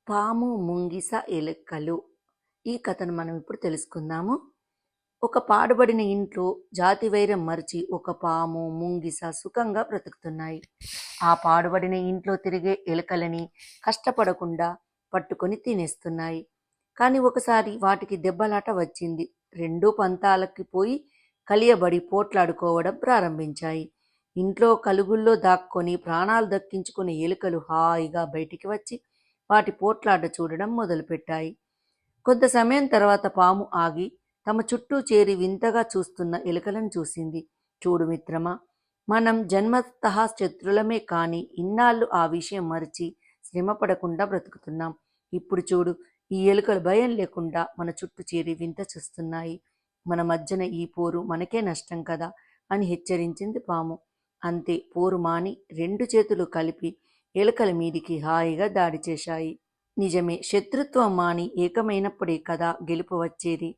పాము, ముంగిస, ఎలుకలు. ఈ కథను మనం ఇప్పుడు తెలుసుకుందాము. ఒక పాడుబడిన ఇంట్లో జాతివైరం మరిచి ఒక పాము, ముంగిస సుఖంగా బ్రతుకుతున్నాయి. ఆ పాడుబడిన ఇంట్లో తిరిగే ఎలుకలని కష్టపడకుండా పట్టుకొని తినేస్తున్నాయి. కానీ ఒకసారి వాటికి దెబ్బలాట వచ్చింది. రెండూ పంతాలకి పోయి కలియబడి పోట్లాడుకోవడం ప్రారంభించాయి. ఇంట్లో కలుగుల్లో దాక్కొని ప్రాణాలు దక్కించుకునే ఎలుకలు హాయిగా బయటికి వచ్చి వాటి పోట్లాట చూడడం మొదలుపెట్టాయి. కొంత సమయం తర్వాత పాము ఆగి తమ చుట్టూ చేరి వింతగా చూస్తున్న ఎలుకలను చూసింది. చూడు మిత్రమా, మనం జన్మతః శత్రులమే కాని ఇన్నాళ్ళు ఆ విషయం మరిచి శ్రమపడకుండా బ్రతుకుతున్నాం. ఇప్పుడు చూడు, ఈ ఎలుకలు భయం లేకుండా మన చుట్టూ చేరి వింత చూస్తున్నాయి. మన మధ్యన ఈ పోరు మనకే నష్టం కదా అని హెచ్చరించింది పాము. అంతే, పోరు మాని రెండు చేతులు కలిపి ఎలుకల మీదికి హాయిగా దాడి చేశాయి. నిజమే, శత్రుత్వం మాని ఏకమైనప్పుడే కదా గెలుపు వచ్చేది.